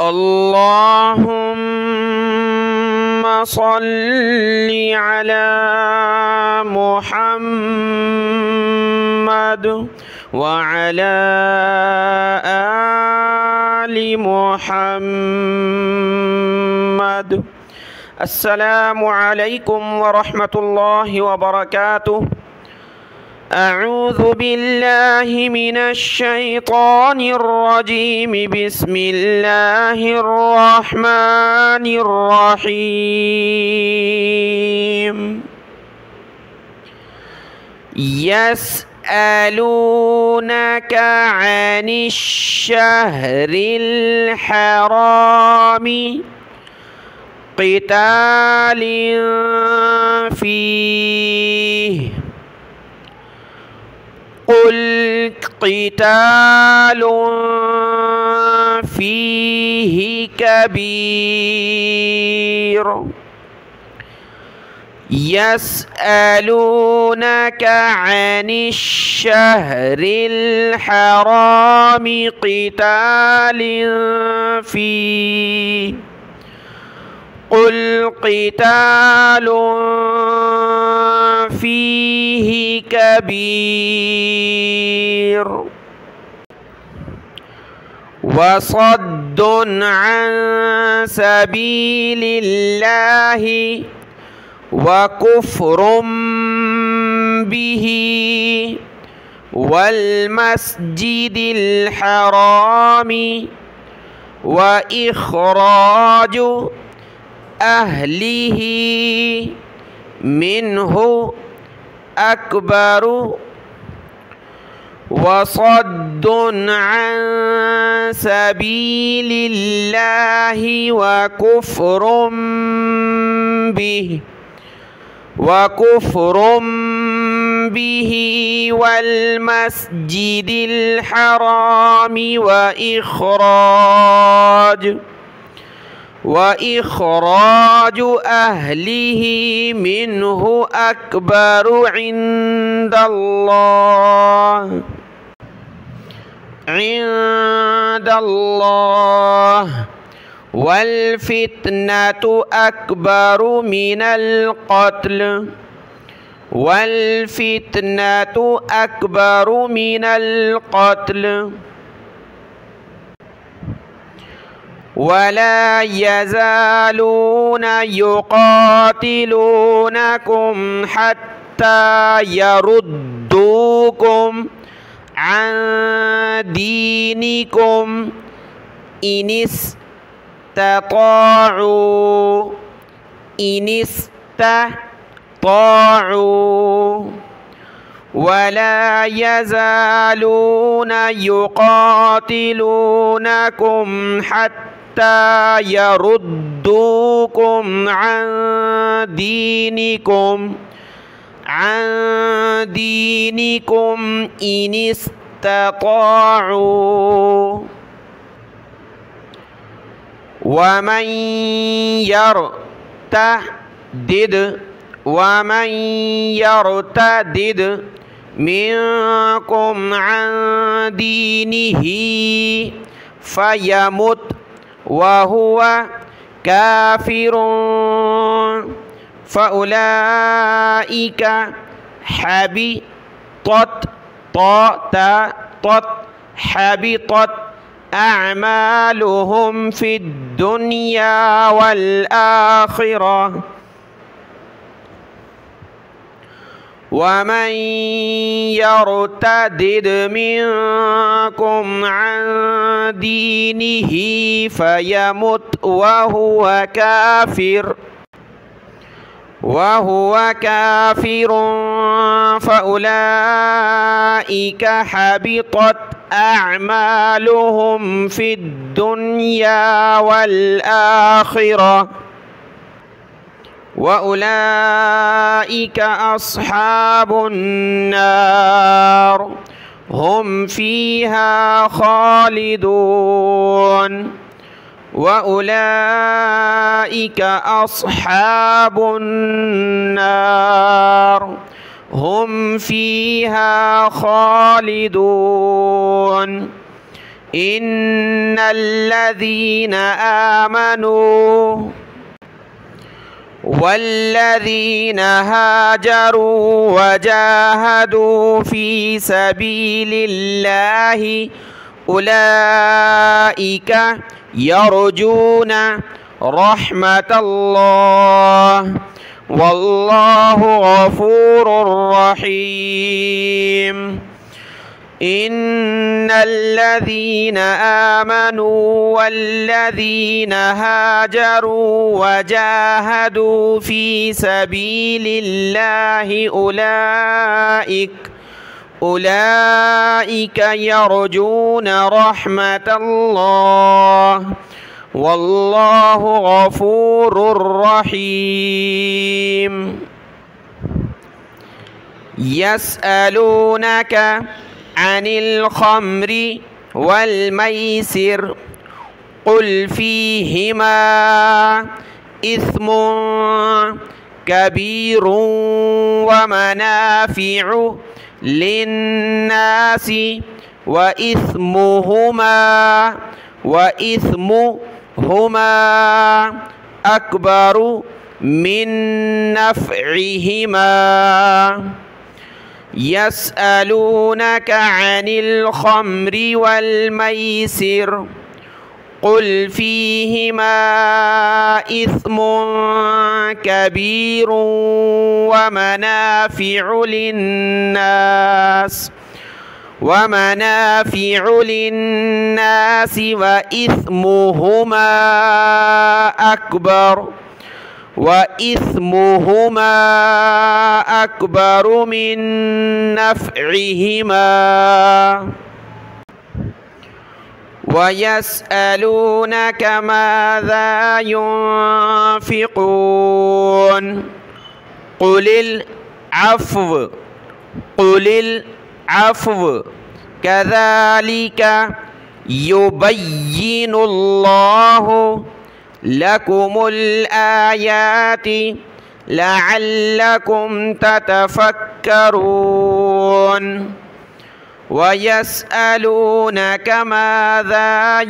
اللهم صل على محمد وعلى آل محمد. السلام عليكم ورحمة الله وبركاته. أعوذ بالله من الشيطان الرجيم. بسم الله الرحمن الرحيم. يسألونك عن الشهر الحرام قتال فيه قل قتال فيه كبير. يسألونك عن الشهر الحرام قتال فيه قل قتال فيه كبير وصد عن سبيل الله وكفر به والمسجد الحرام وإخراج أهله منه أكبر. وصد عن سبيل الله وكفر به والمسجد الحرام وإخراج أهله منه أكبر عند الله والفتنة أكبر من القتل ولا يزالون يقاتلونكم حتى يردوكم عن دينكم إن استطاعوا ولا يزالون يقاتلونكم حتى يردوكم عن دينكم إن استطاعوا. ومن يرتد منكم عن دينه فيمت وهو كافر فأولئك حبطت أعمالهم في الدنيا والآخرة. ومن يرتد منكم عن دينه فيمت وهو كافر فأولئك حبطت أعمالهم في الدنيا والآخرة وأولئك أصحاب النار هم فيها خالدون. وأولئك أصحاب النار هم فيها خالدون. إن الذين آمنوا والذين هاجروا وجاهدوا في سبيل الله أولئك يرجون رحمة الله والله غفور رحيم. إن الذين آمنوا والذين هاجروا وجاهدوا في سبيل الله أولئك يرجون رحمة الله والله غفور رحيم. يسألونك عن الخمر والميسر قل فيهما إثم كبير ومنافع للناس وإثمهما أكبر من نفعهما. يسألونك عن الخمر والميسر قل فيهما إثم كبير ومنافع للناس وإثمهما أكبر من نفعهما. ويسألونك ماذا ينفقون قل العفو كذلك يبين الله لكم الآيات لعلكم تتفكرون. ويسألونك ماذا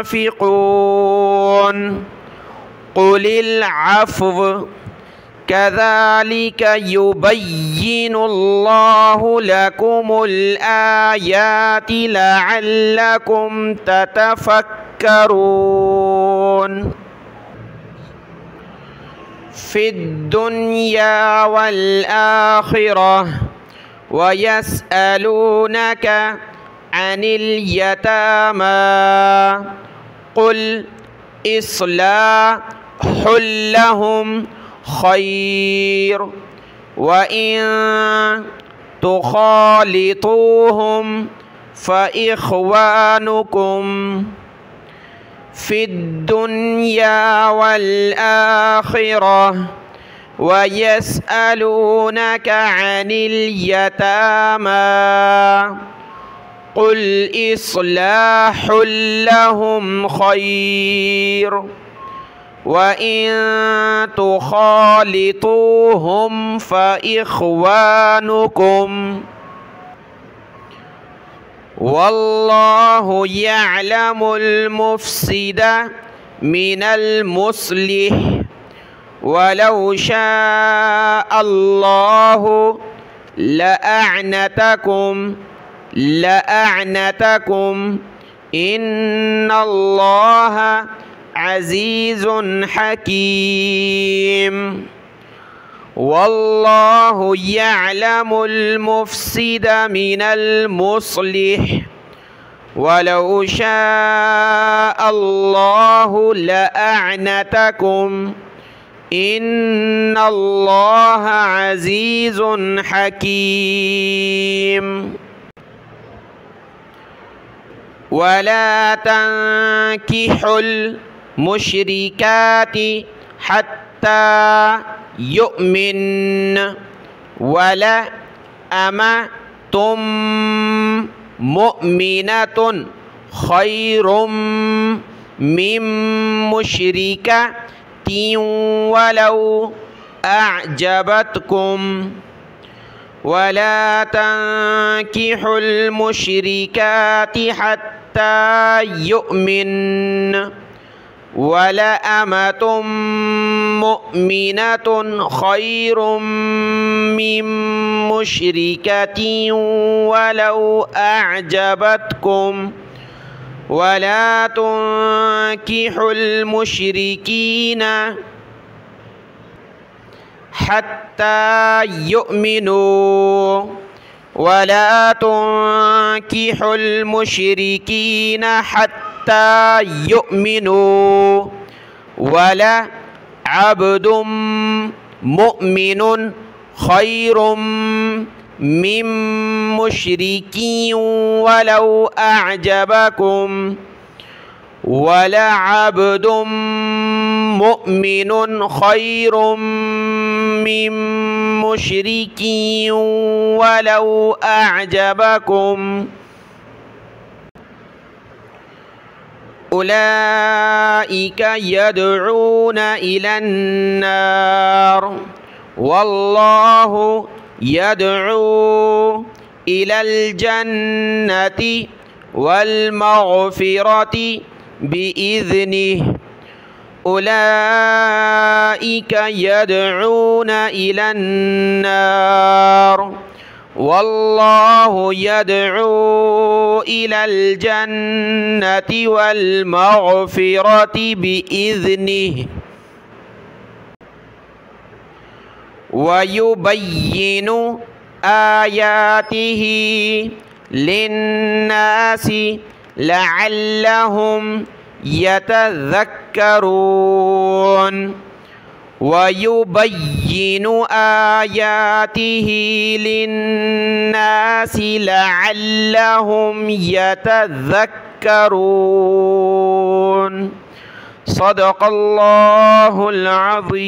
ينفقون قل العفو كذلك يبين الله لكم الآيات لعلكم تتفكرون. في الدنيا والآخرة. ويسألونك عن اليتامى قل إصلاح لهم خير وإن تخالطوهم فإخوانكم في الدنيا والآخرة. ويسألونك عن اليتامى قل إصلاح لهم خير وإن تخالطوهم فإخوانكم والله يعلم المفسد من المصلح ولو شاء الله لأعنتكم إن الله عزيز حكيم. والله يعلم المفسد من المصلح ولو شاء الله لأعنتكم إن الله عزيز حكيم. ولا تنكحوا المشركات حتى يؤمن ولا أمة مؤمنة خير من مشركة ولو أعجبتكم. ولا تنكحوا المشركات حتى حتى يؤمن ولأمة مؤمنة خير من مشركة ولو أعجبتكم ولا تنكحوا المشركين حتى يؤمنوا ولا تنكحوا المشركين حتى يؤمنوا ولا عبد مؤمن خير من مشرك ولو أعجبكم ولا عبد مؤمن خير من مشرك ولو أعجبكم أولئك يدعون إلى النار والله يدعو إلى الجنة والمغفرة بإذنه أولئك يدعون إلى النار والله يدعو إلى الجنة والمغفرة بإذنه ويبين آياته للناس لعلهم يتذكرون ويبين آياته للناس لعلهم يتذكرون صدق الله العظيم.